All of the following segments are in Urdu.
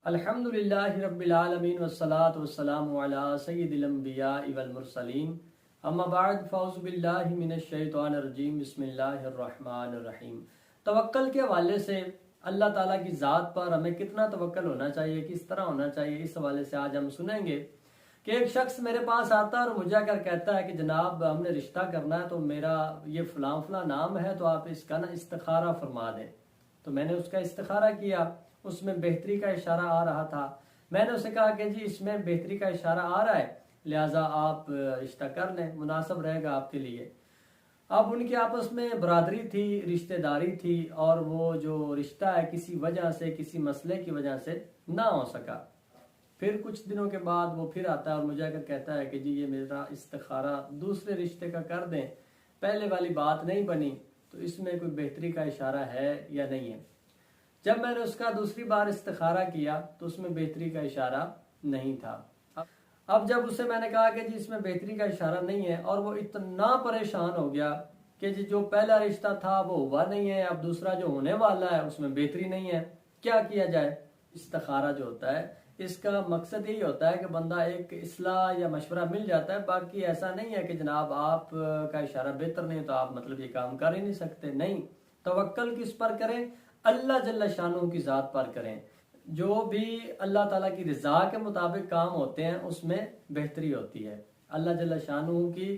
الحمدللہ رب العالمین والصلاة والسلام علی سید الانبیاء والمرسلین اما بعد فاعوذ باللہ من الشیطان الرجیم بسم اللہ الرحمن الرحیم۔ توکل کے حوالے سے اللہ تعالیٰ کی ذات پر ہمیں کتنا توکل ہونا چاہیے، کس طرح ہونا چاہیے، اس حوالے سے آج ہم سنیں گے کہ ایک شخص میرے پاس آتا ہے اور مجھے کر کہتا ہے کہ جناب ہم نے رشتہ کرنا ہے تو میرا یہ فلاں فلاں نام ہے تو آپ اس کا نا استخارہ فرما دیں۔ تو میں نے اس کا استخارہ کیا، اس میں بہتری کا اشارہ آ رہا تھا۔ میں نے اسے کہا کہ جی اس میں بہتری کا اشارہ آ رہا ہے، لہٰذا آپ رشتہ کر لیں، مناسب رہے گا آپ کے لیے۔ اب ان کی آپس میں برادری تھی، رشتہ داری تھی، اور وہ جو رشتہ ہے کسی وجہ سے، کسی مسئلے کی وجہ سے نہ ہو سکا۔ پھر کچھ دنوں کے بعد وہ پھر آتا ہے اور مجھے کہتا ہے کہ جی یہ میرا استخارہ دوسرے رشتے کا کر دیں، پہلے والی بات نہیں بنی، تو اس میں کوئی بہتری کا اشارہ ہے یا نہیں ہے۔ جب میں نے اس کا دوسری بار استخارہ کیا تو اس میں بہتری کا اشارہ نہیں تھا۔ اب جب اسے میں نے کہا کہ جی اس میں بہتری کا اشارہ نہیں ہے، اور وہ اتنا پریشان ہو گیا کہ جی جو پہلا رشتہ تھا وہ ہوا نہیں ہے، اب دوسرا جو ہونے والا ہے اس میں بہتری نہیں ہے، کیا کیا جائے؟ استخارہ جو ہوتا ہے اس کا مقصد یہی ہوتا ہے کہ بندہ ایک اصلاح یا مشورہ مل جاتا ہے، باقی ایسا نہیں ہے کہ جناب آپ کا اشارہ بہتر نہیں تو آپ مطلب یہ کام کر ہی نہیں سکتے۔ نہیں، توکل کس پر کریں؟ اللہ جل شانہ کی ذات پر کریں۔ جو بھی اللہ تعالیٰ کی رضا کے مطابق کام ہوتے ہیں اس میں بہتری ہوتی ہے۔ اللہ جل شانہ کی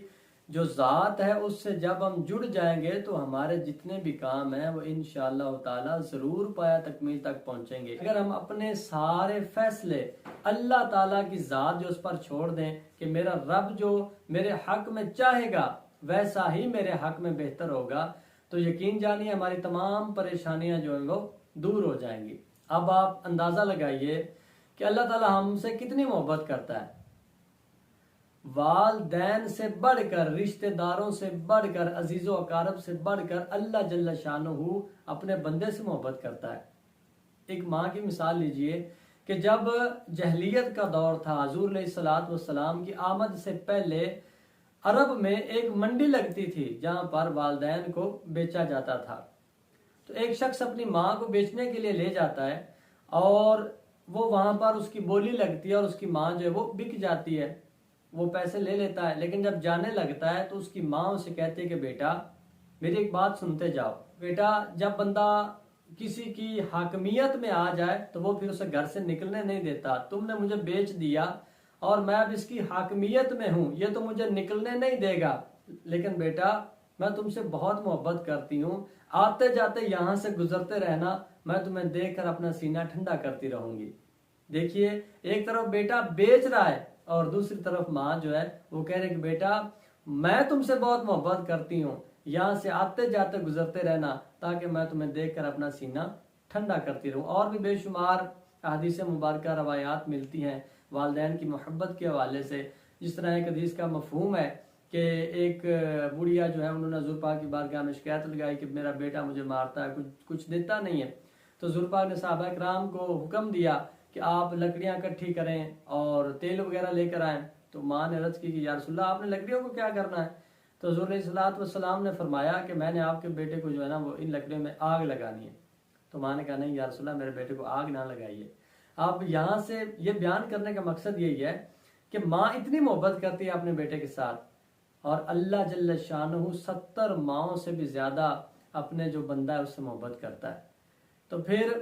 جو ذات ہے اس سے جب ہم جڑ جائیں گے تو ہمارے جتنے بھی کام ہیں وہ انشاءاللہ تعالیٰ ضرور پایا تکمیل تک پہنچیں گے۔ اگر ہم اپنے سارے فیصلے اللہ تعالیٰ کی ذات جو اس پر چھوڑ دیں کہ میرا رب جو میرے حق میں چاہے گا ویسا ہی میرے حق میں بہتر ہوگا، تو یقین جانیے ہماری تمام پریشانیاں جو ہیں وہ دور ہو جائیں گی۔ اب آپ اندازہ لگائیے کہ اللہ تعالیٰ ہم سے کتنی محبت کرتا ہے۔ والدین سے بڑھ کر، رشتہ داروں سے بڑھ کر، عزیز و اقارب سے بڑھ کر اللہ جل شانہ اپنے بندے سے محبت کرتا ہے۔ ایک ماں کی مثال لیجئے کہ جب جہلیت کا دور تھا، حضور علیہ الصلوۃ والسلام کی آمد سے پہلے عرب میں ایک منڈی لگتی تھی جہاں پر والدین کو بیچا جاتا تھا۔ تو ایک شخص اپنی ماں کو بیچنے کے لیے لے جاتا ہے اور وہ وہاں پر اس کی بولی لگتی ہے اور اس کی ماں جو ہے وہ بک جاتی ہے، وہ پیسے لے لیتا ہے، لیکن جب جانے لگتا ہے تو اس کی ماں اسے کہتی ہے کہ بیٹا میری ایک بات سنتے جاؤ۔ بیٹا جب بندہ کسی کی حاکمیت میں آ جائے تو وہ پھر اسے گھر سے نکلنے نہیں دیتا۔ تم نے مجھے بیچ دیا اور میں اب اس کی حاکمیت میں ہوں، یہ تو مجھے نکلنے نہیں دے گا، لیکن بیٹا میں تم سے بہت محبت کرتی ہوں، آتے جاتے یہاں سے گزرتے رہنا، میں تمہیں دیکھ کر اپنا سینہ ٹھنڈا کرتی رہوں گی۔ دیکھیے ایک طرف بیٹا بیچ رہا ہے اور دوسری طرف ماں جو ہے وہ کہہ رہے کہ بیٹا میں تم سے بہت محبت کرتی ہوں، یہاں سے آتے جاتے گزرتے رہنا تاکہ میں تمہیں دیکھ کر اپنا سینہ ٹھنڈا کرتی رہوں۔ اور بھی بے شمار احادیث مبارکہ روایات ملتی ہیں والدین کی محبت کے حوالے سے۔ جس طرح ایک حدیث کا مفہوم ہے کہ ایک بڑھیا جو ہے انہوں نے حضور پاک کی بارگاہ میں شکایت لگائی کہ میرا بیٹا مجھے مارتا ہے، کچھ دیتا نہیں ہے۔ تو حضور پاک نے صحابہ کرام کو حکم دیا کہ آپ لکڑیاں اکٹھی کریں اور تیل وغیرہ لے کر آئیں۔ تو ماں نے عرض کی کہ یا رسول اللہ آپ نے لکڑیوں کو کیا کرنا ہے؟ تو حضور علیہ الصلوۃ والسلام نے فرمایا کہ میں نے آپ کے بیٹے کو جو ہے نا وہ ان لکڑیوں میں آگ لگانی ہے۔ تو ماں نے کہا نہیں یا رسول اللہ میرے بیٹے کو آگ نہ لگائیے۔ اب یہاں سے یہ بیان کرنے کا مقصد یہی ہے کہ ماں اتنی محبت کرتی ہے اپنے بیٹے کے ساتھ، اور اللہ جل شانہ 70 ماؤں سے بھی زیادہ اپنے جو بندہ ہے اس سے محبت کرتا ہے۔ تو پھر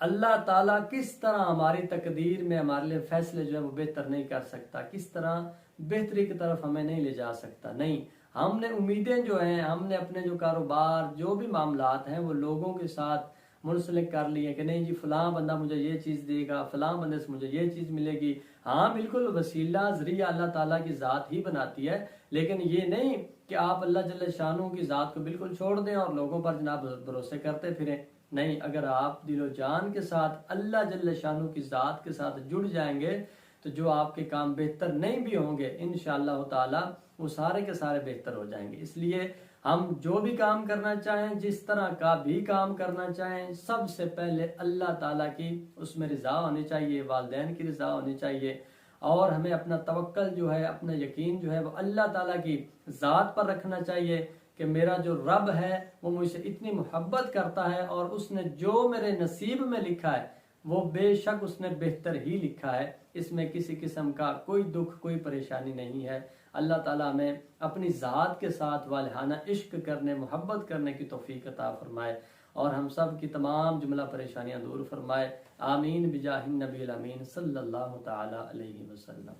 اللہ تعالیٰ کس طرح ہماری تقدیر میں ہمارے لیے فیصلے جو ہے وہ بہتر نہیں کر سکتا، کس طرح بہتری کی طرف ہمیں نہیں لے جا سکتا؟ نہیں، ہم نے امیدیں جو ہیں، ہم نے اپنے جو کاروبار جو بھی معاملات ہیں وہ لوگوں کے ساتھ منسلک کر لیے کہ نہیں جی فلاں بندہ مجھے یہ چیز دے گا، فلاں بندے سے مجھے یہ چیز ملے گی۔ ہاں بالکل وسیلہ ذریعہ اللہ تعالیٰ کی ذات ہی بناتی ہے، لیکن یہ نہیں کہ آپ اللہ جل شانہ کی ذات کو بالکل چھوڑ دیں اور لوگوں پر جناب بھروسے کرتے پھریں۔ نہیں، اگر آپ دل و جان کے ساتھ اللہ جل شانہ کی ذات کے ساتھ جڑ جائیں گے تو جو آپ کے کام بہتر نہیں بھی ہوں گے انشاءاللہ تعالیٰ وہ سارے کے سارے بہتر ہو جائیں گے۔ اس لیے ہم جو بھی کام کرنا چاہیں، جس طرح کا بھی کام کرنا چاہیں، سب سے پہلے اللہ تعالیٰ کی اس میں رضا ہونی چاہیے، والدین کی رضا ہونی چاہیے، اور ہمیں اپنا توکل جو ہے، اپنا یقین جو ہے وہ اللہ تعالیٰ کی ذات پر رکھنا چاہیے کہ میرا جو رب ہے وہ مجھ سے اتنی محبت کرتا ہے اور اس نے جو میرے نصیب میں لکھا ہے وہ بے شک اس نے بہتر ہی لکھا ہے، اس میں کسی قسم کا کوئی دکھ کوئی پریشانی نہیں ہے۔ اللہ تعالیٰ ہمیں اپنی ذات کے ساتھ والہانہ عشق کرنے، محبت کرنے کی توفیق عطا فرمائے، اور ہم سب کی تمام جملہ پریشانیاں دور فرمائے۔ آمین بجاہ النبی الامین صلی اللہ تعالی علیہ وسلم۔